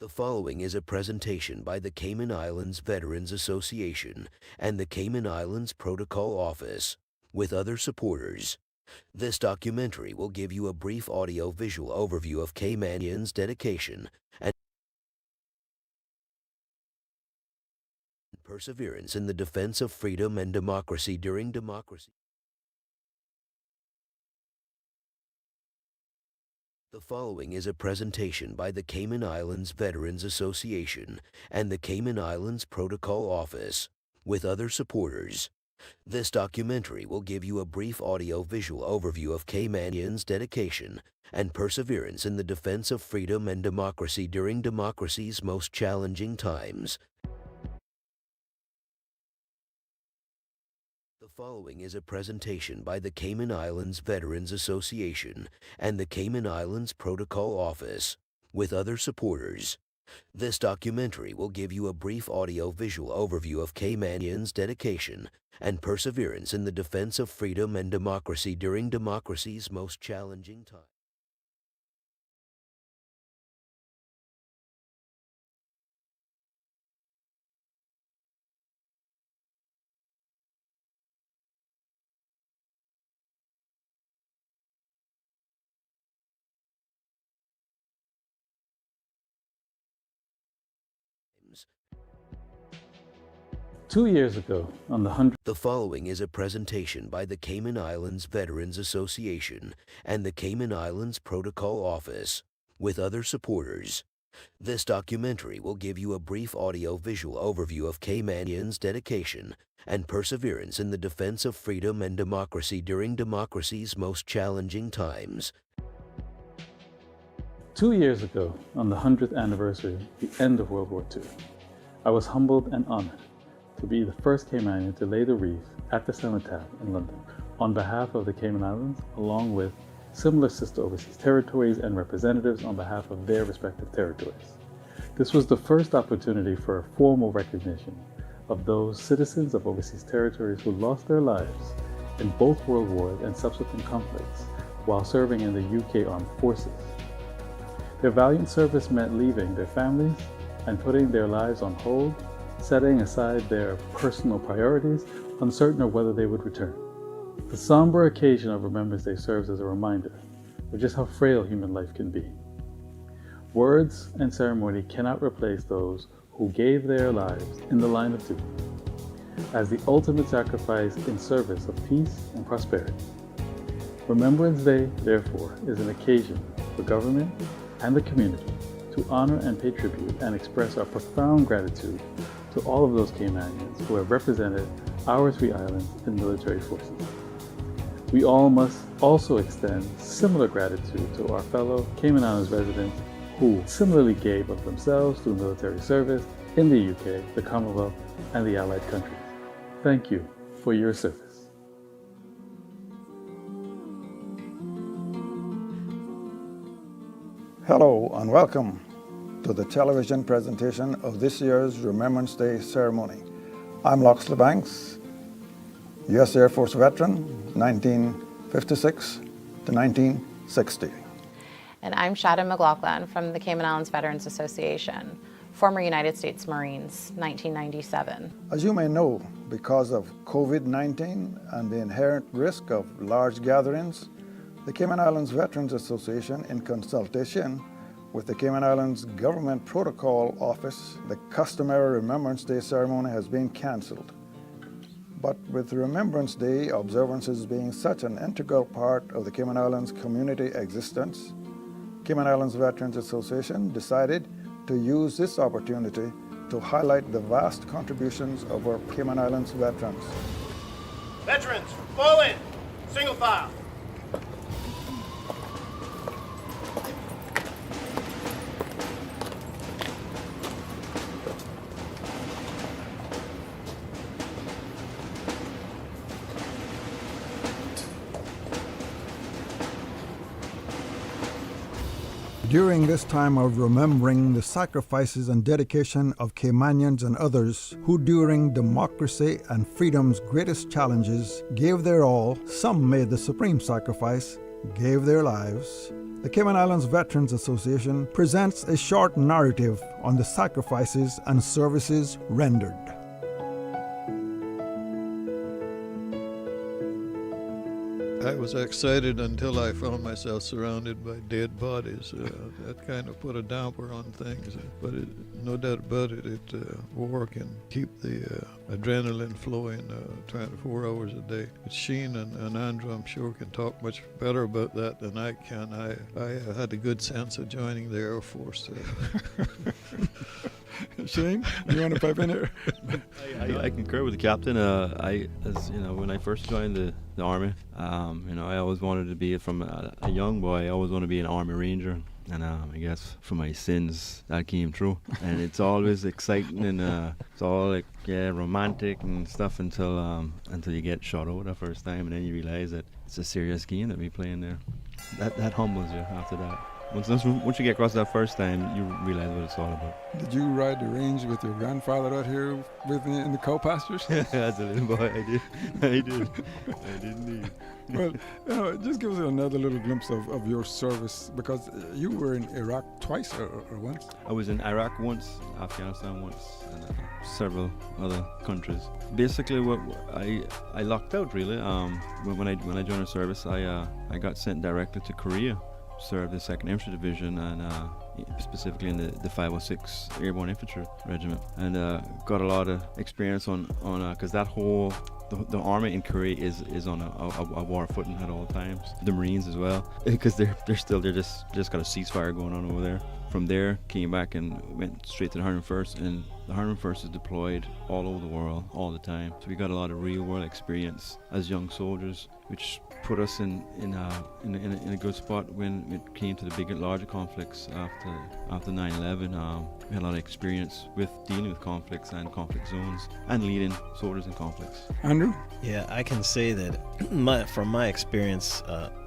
The following is a presentation by the Cayman Islands Veterans Association and the Cayman Islands Protocol Office, with other supporters. This documentary will give you a brief audio-visual overview of Caymanians' dedication and perseverance in the defense of freedom and democracy during democracy. The following is a presentation by the Cayman Islands Veterans Association and the Cayman Islands Protocol Office, with other supporters. This documentary will give you a brief audio-visual overview of Caymanians' dedication and perseverance in the defense of freedom and democracy during democracy's most challenging times. The following is a presentation by the Cayman Islands Veterans Association and the Cayman Islands Protocol Office, with other supporters. This documentary will give you a brief audio-visual overview of Caymanians' dedication and perseverance in the defense of freedom and democracy during democracy's most challenging times. Two years ago, on the 100th. The following is a presentation by the Cayman Islands Veterans Association and the Cayman Islands Protocol Office, with other supporters. This documentary will give you a brief audio-visual overview of Caymanians' dedication and perseverance in the defense of freedom and democracy during democracy's most challenging times. 2 years ago, on the 100th anniversary, the end of World War II, I was humbled and honored to be the first Caymanian to lay the wreath at the cenotaph in London on behalf of the Cayman Islands, along with similar sister overseas territories and representatives on behalf of their respective territories. This was the first opportunity for a formal recognition of those citizens of overseas territories who lost their lives in both world wars and subsequent conflicts while serving in the UK Armed Forces. Their valiant service meant leaving their families and putting their lives on hold, setting aside their personal priorities, uncertain of whether they would return. The somber occasion of Remembrance Day serves as a reminder of just how frail human life can be. Words and ceremony cannot replace those who gave their lives in the line of duty as the ultimate sacrifice in service of peace and prosperity. Remembrance Day, therefore, is an occasion for government and the community to honor and pay tribute and express our profound gratitude to all of those Caymanians who have represented our three islands in military forces. We all must also extend similar gratitude to our fellow Cayman Islands residents who similarly gave of themselves through military service in the UK, the Commonwealth, and the Allied countries. Thank you for your service. Hello and welcome to the television presentation of this year's Remembrance Day ceremony. I'm Loxley Banks, U.S. Air Force veteran, 1956 to 1960. And I'm Shada McLaughlin from the Cayman Islands Veterans Association, former United States Marines, 1997. As you may know, because of COVID-19 and the inherent risk of large gatherings, the Cayman Islands Veterans Association, in consultation with the Cayman Islands Government Protocol Office, the customary Remembrance Day ceremony has been cancelled. But with Remembrance Day observances being such an integral part of the Cayman Islands community existence, Cayman Islands Veterans Association decided to use this opportunity to highlight the vast contributions of our Cayman Islands veterans. Veterans, fall in, single file. During this time of remembering the sacrifices and dedication of Caymanians and others who during democracy and freedom's greatest challenges gave their all, some made the supreme sacrifice, gave their lives, the Cayman Islands Veterans Association presents a short narrative on the sacrifices and services rendered. I was excited until I found myself surrounded by dead bodies. That kind of put a damper on things. But no doubt about it, war can keep the adrenaline flowing 24 hours a day. But Sheen and Andrew, I'm sure, can talk much better about that than I can. I had a good sense of joining the Air Force. Shane, you want to pipe in here? I concur with the captain. When I first joined the Army, I always wanted to be, from a young boy, I always wanted to be an Army Ranger. And I guess for my sins, that came true. And it's always exciting and it's all like, romantic and stuff until you get shot over the first time, and then you realize that it's a serious game that we playing there. That humbles you after that. Once you get across that first time, you realize what it's all about. Did you ride the range with your grandfather out here with me in the cow pastures? As a little boy, I did indeed. Well, just give us another little glimpse of your service, because you were in Iraq twice or once. I was in Iraq once, Afghanistan once, and several other countries. Basically, what I locked out really. When I joined the service, I got sent directly to Korea. Served the 2nd Infantry Division, and specifically in the 506 Airborne Infantry Regiment, and got a lot of experience on because that whole the Army in Korea is on a war footing at all times. The Marines as well, because they're just got a ceasefire going on over there. From there, came back and went straight to the 101st, and the 101st is deployed all over the world all the time. So we got a lot of real world experience as young soldiers, which put us in a good spot when it came to the bigger, larger conflicts after 9/11. We had a lot of experience with dealing with conflicts and conflict zones and leading soldiers in conflicts. Andrew? Yeah, I can say that from my experience,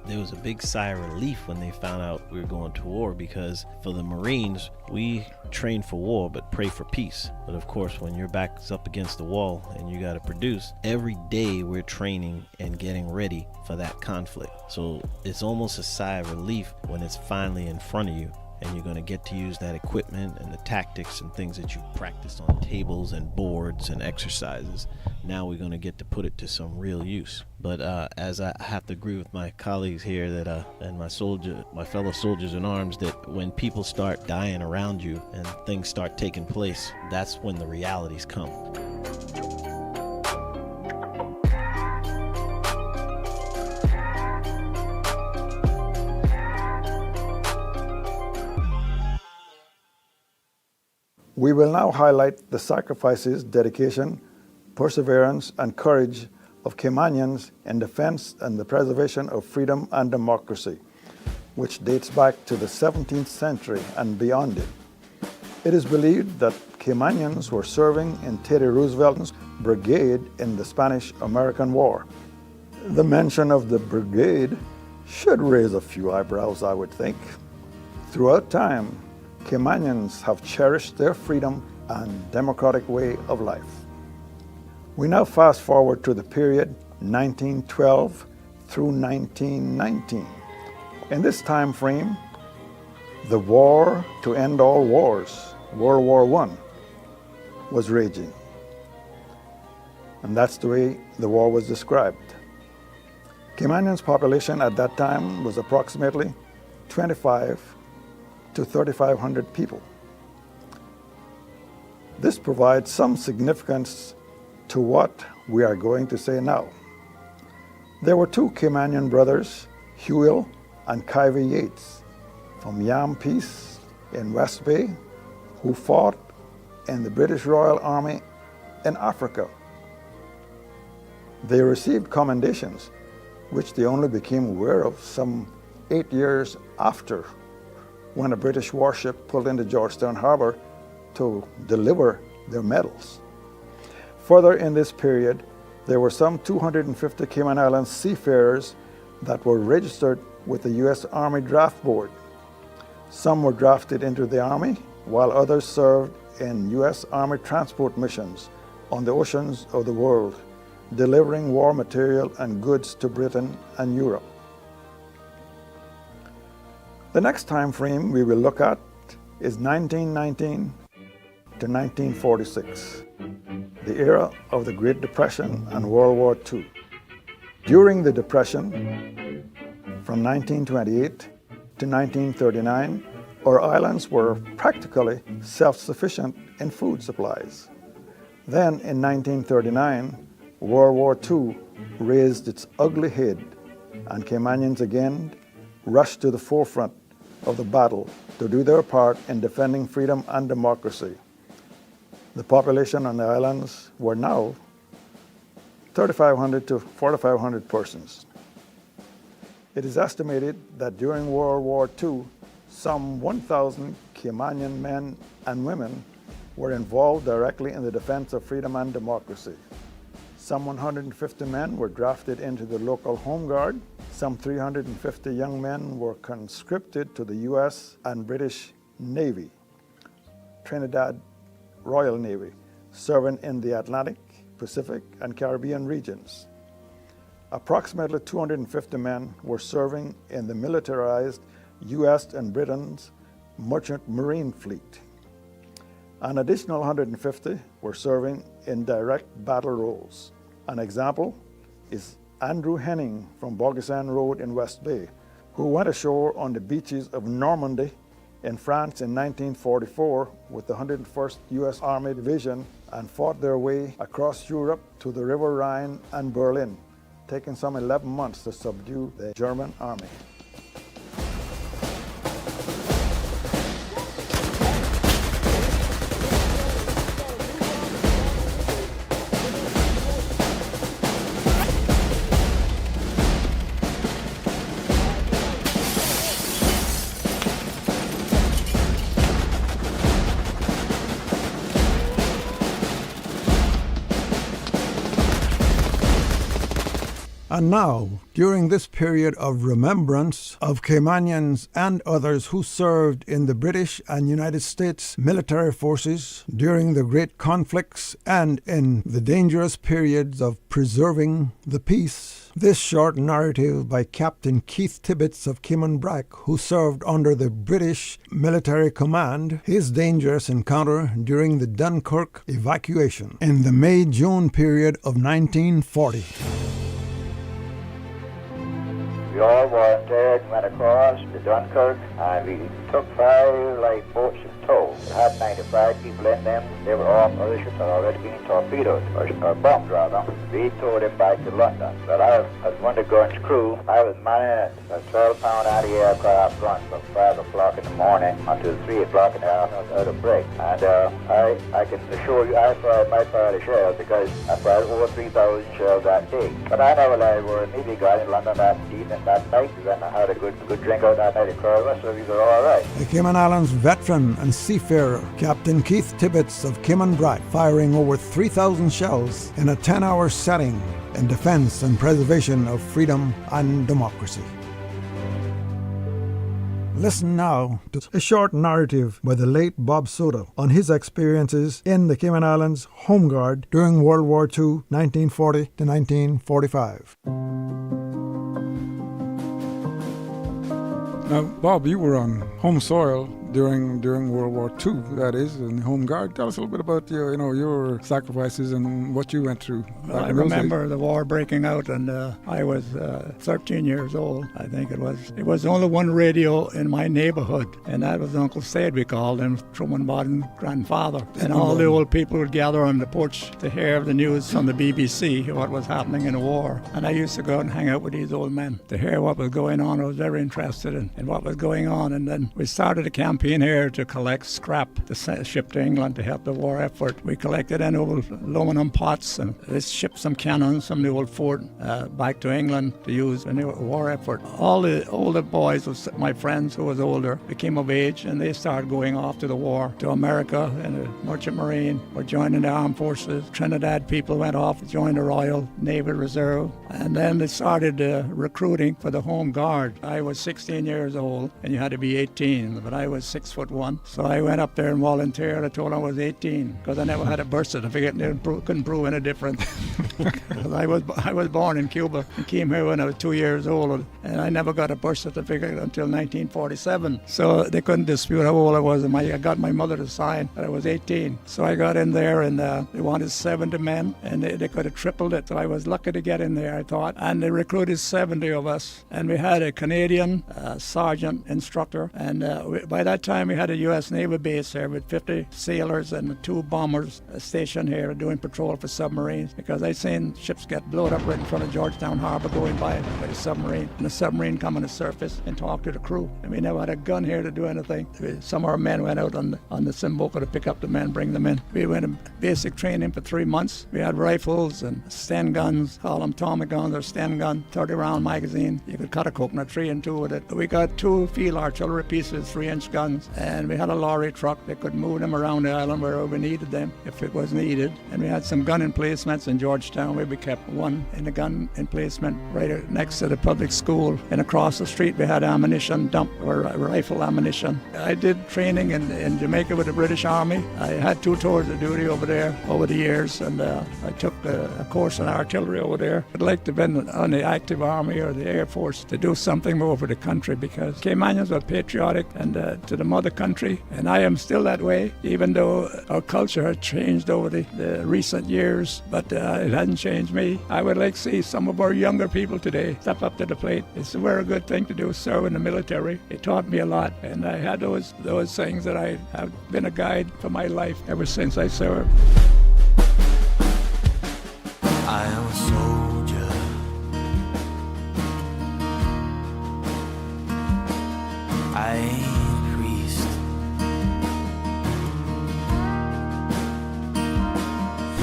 there was a big sigh of relief when they found out we were going to war, because for the Marines, we train for war but pray for peace. But of course, when your back's up against the wall and you got to produce, every day we're training and getting ready for that conflict. So it's almost a sigh of relief when it's finally in front of you, and you're going to get to use that equipment and the tactics and things that you practiced on tables and boards and exercises. Now we're going to get to put it to some real use. But as I have to agree with my colleagues here that and my fellow soldiers in arms, that when people start dying around you and things start taking place, that's when the realities come. We will now highlight the sacrifices, dedication, perseverance, and courage of Caymanians in defense and the preservation of freedom and democracy, which dates back to the 17th century and beyond it. It is believed that Caymanians were serving in Teddy Roosevelt's brigade in the Spanish-American War. The mention of the brigade should raise a few eyebrows, I would think. Throughout time, Caymanians have cherished their freedom and democratic way of life. We now fast forward to the period 1912 through 1919. In this time frame, the war to end all wars, World War I, was raging. And that's the way the war was described. Caymanians' population at that time was approximately 25 to 3,500 people. This provides some significance to what we are going to say now. There were two Caymanian brothers, Huel and Kyvie Yates, from Yam Peace in West Bay, who fought in the British Royal Army in Africa. They received commendations, which they only became aware of some 8 years after, when a British warship pulled into Georgetown Harbor to deliver their medals. Further in this period, there were some 250 Cayman Islands seafarers that were registered with the U.S. Army Draft Board. Some were drafted into the Army, while others served in U.S. Army transport missions on the oceans of the world, delivering war material and goods to Britain and Europe. The next time frame we will look at is 1919 to 1946, the era of the Great Depression and World War II. During the Depression, from 1928 to 1939, our islands were practically self-sufficient in food supplies. Then in 1939, World War II raised its ugly head, and Caymanians again rushed to the forefront of the battle to do their part in defending freedom and democracy. The population on the islands were now 3,500 to 4,500 persons. It is estimated that during World War II, some 1,000 Caymanian men and women were involved directly in the defense of freedom and democracy. Some 150 men were drafted into the local Home Guard. Some 350 young men were conscripted to the U.S. and British Navy, Trinidad Royal Navy, serving in the Atlantic, Pacific, and Caribbean regions. Approximately 250 men were serving in the militarized U.S. and Britain's merchant marine fleet. An additional 150 were serving in direct battle roles. An example is Andrew Henning from Bogisand Road in West Bay, who went ashore on the beaches of Normandy in France in 1944 with the 101st U.S. Army Division and fought their way across Europe to the River Rhine and Berlin, taking some 11 months to subdue the German army. And now, during this period of remembrance of Caymanians and others who served in the British and United States military forces during the great conflicts and in the dangerous periods of preserving the peace, this short narrative by Captain Keith Tibbets of Cayman-Brac, who served under the British military command, his dangerous encounter during the Dunkirk evacuation in the May-June period of 1940. We all volunteered and went across to Dunkirk, and we took 5 lifeboats in tow. It had 95 people in them. They were all, other ships had already been torpedoed, or bombed rather. We towed them back to London. But I, as one of the gun's crew, I was manning a 12-pound anti-aircraft run from 5 o'clock in the morning until 3 o'clock in the afternoon without a break. And I can assure you I fired my part of shells because I fired over 3,000 shells that day. But I never lied word. Maybe got in London that evening, that night, then I had a good drink out that night at Corva, so we were all right. The Cayman Islands veteran and seafarer, Captain Keith Tibbets of Cayman-Brac, firing over 3,000 shells in a 10-hour setting in defense and preservation of freedom and democracy. Listen now to a short narrative by the late Bob Soto on his experiences in the Cayman Islands Home Guard during World War II, 1940 to 1945. Now, Bob, you were on home soil during World War II, that is, in the Home Guard. Tell us a little bit about your sacrifices and what you went through. Well, I remember the war breaking out, and I was 13 years old, I think it was. It was only one radio in my neighborhood, and that was Uncle Said, we called him, Truman Bodden's grandfather. And all the old people would gather on the porch to hear the news from the BBC, what was happening in the war. And I used to go out and hang out with these old men to hear what was going on. I was very interested in what was going on. And then we started a campaign here to collect scrap to ship to England to help the war effort. We collected an old aluminum pots and let's ship some cannons from the old fort back to England to use in the war effort. All the older boys, my friends who was older, became of age and they started going off to the war, to America in the Merchant Marine or joining the armed forces. Trinidad people went off to join the Royal Naval Reserve, and then they started recruiting for the Home Guard. I was 16 years old and you had to be 18, but I was 6'1". So I went up there and volunteered. I told them I was 18 because I never had a birth certificate and they couldn't prove any difference. I was born in Cuba and came here when I was 2 years old, and I never got a birth certificate until 1947. So they couldn't dispute how old I was. And I got my mother to sign that I was 18. So I got in there, and they wanted 70 men, and they could have tripled it. So I was lucky to get in there, I thought. And they recruited 70 of us, and we had a Canadian sergeant instructor, and by that time we had a U.S. Navy base here with 50 sailors and 2 bombers stationed here doing patrol for submarines, because I seen ships get blown up right in front of Georgetown Harbor going by a submarine, and the submarine come on the surface and talk to the crew. And we never had a gun here to do anything. Some of our men went out on the Simboka to pick up the men, bring them in. We went in basic training for 3 months. We had rifles and Sten guns, call them Tommy guns or Sten gun, 30-round magazine. You could cut a coconut tree in 2 with it. We got 2 field artillery pieces, 3-inch guns, and we had a lorry truck that could move them around the island wherever we needed them if it was needed. And we had some gun emplacements in Georgetown where we kept one in the gun emplacement right next to the public school. And across the street we had ammunition dump, or rifle ammunition. I did training in Jamaica with the British Army. I had 2 tours of duty over there over the years, and I took a course in artillery over there. I'd like to have been on the active army or the Air Force to do something more for the country, because Caymanians were patriotic and to the mother country, and I am still that way, even though our culture has changed over the recent years, but it hasn't changed me. I would like to see some of our younger people today step up to the plate. It's a very good thing to do, serve in the military. It taught me a lot, and I had those things that I have been a guide for my life ever since I served. I am a soldier. I ain't a priest.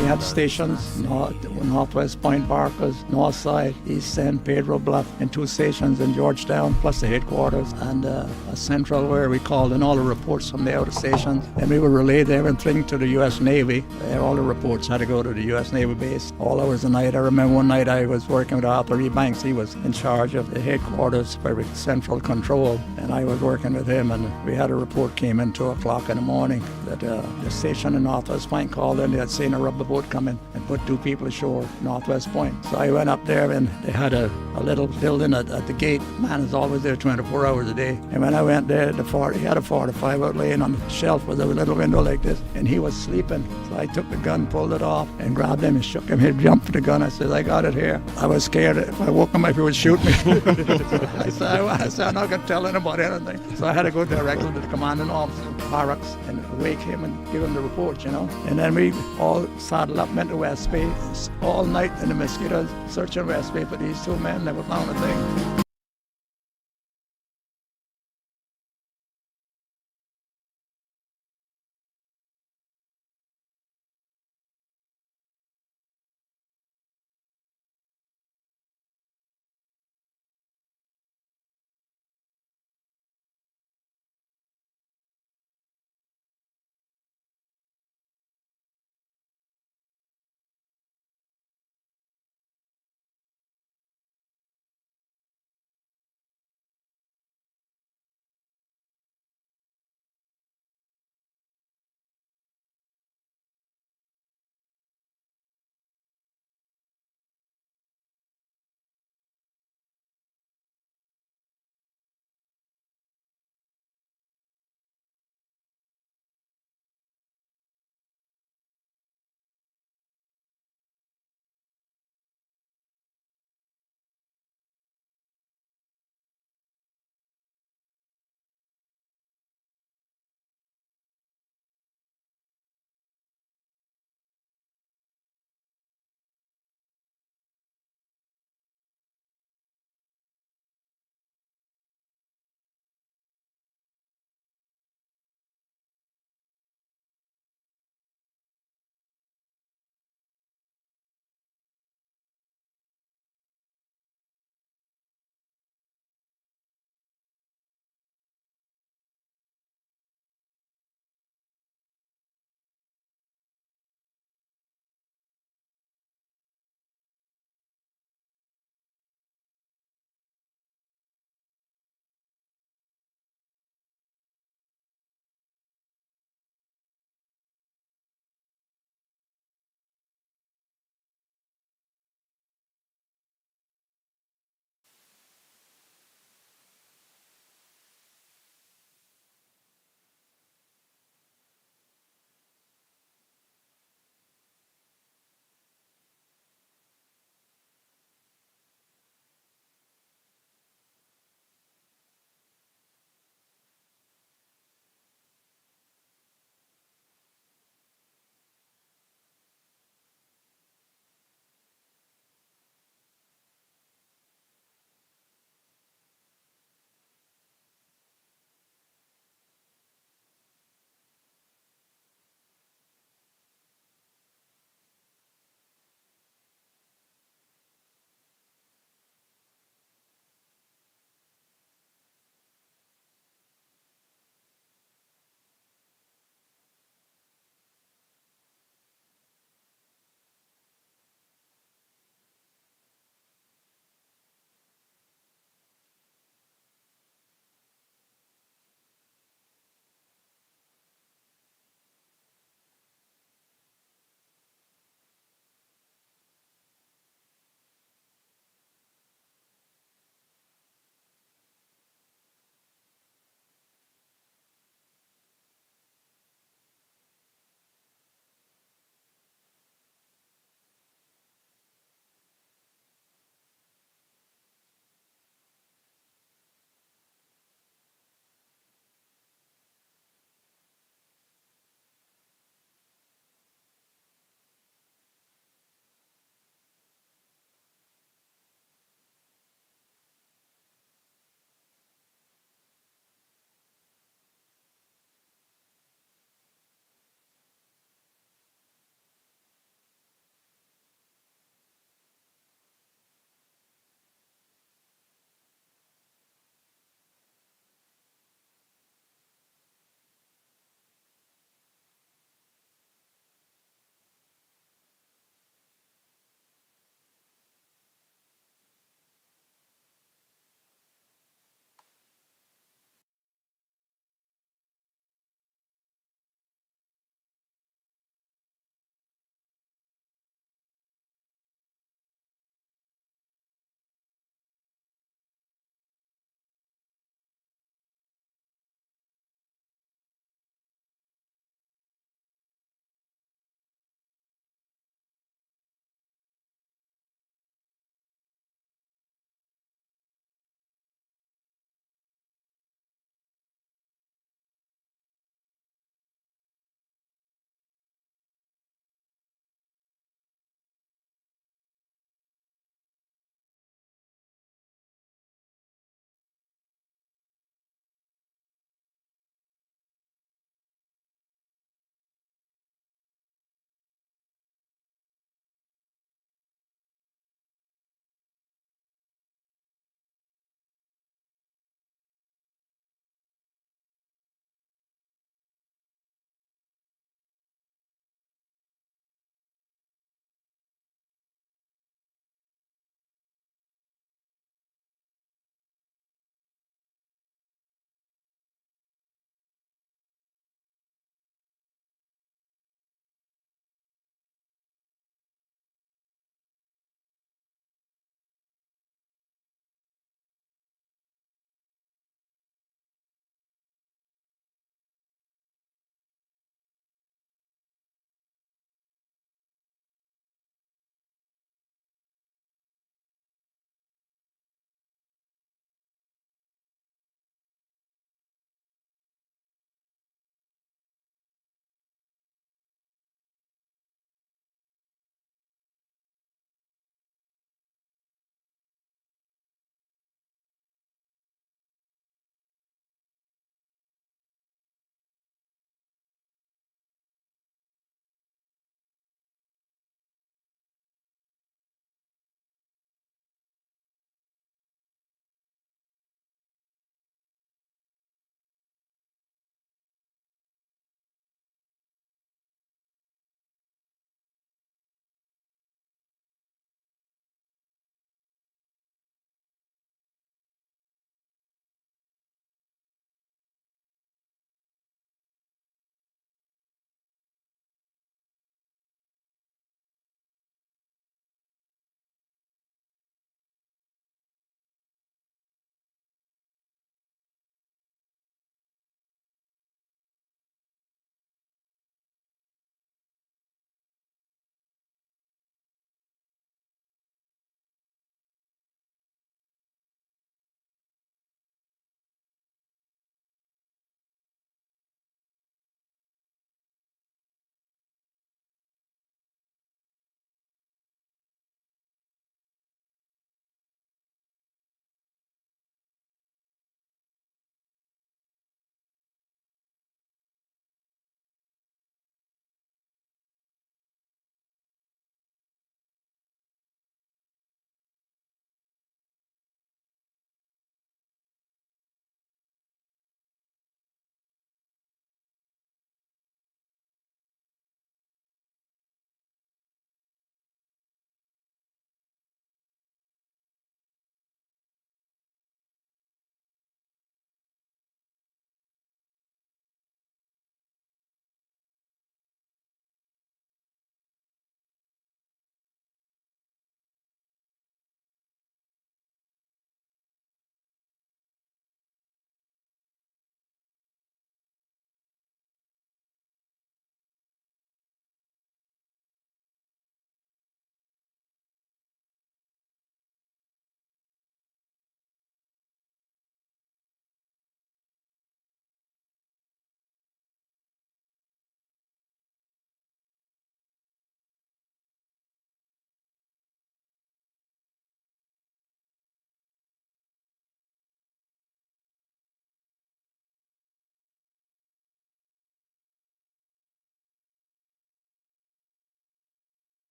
We had stations, Northwest Point Barkers, Northside, East San Pedro Bluff, and 2 stations in Georgetown, plus the headquarters, and a central where we called in all the reports from the outer stations. And we would relay everything to the U.S. Navy. All the reports had to go to the U.S. Navy base all hours of the night. I remember one night I was working with Arthur E. Banks. He was in charge of the headquarters for central control, and I was working with him, and we had a report came in 2 o'clock in the morning that the station in Northwest Point called in. They had seen a rubber boat come in and put 2 people ashore, Northwest Point. So I went up there, and they had a little building at the gate. Man is always there 24 hours a day. And when I went there, he had a 45 out laying on the shelf with a little window like this, and he was sleeping. So I took the gun, pulled it off, and grabbed him and shook him. He jumped for the gun. I said, I got it here. I was scared if I woke him up, he would shoot me. I said, I'm not going to tell anybody anything. So I had to go directly to the commanding officer, barracks, and wake him and give him the report, And then we all saddled up, went to West Bay all night in the mosquitoes, searching West Bay for these 2 men. Never found a thing.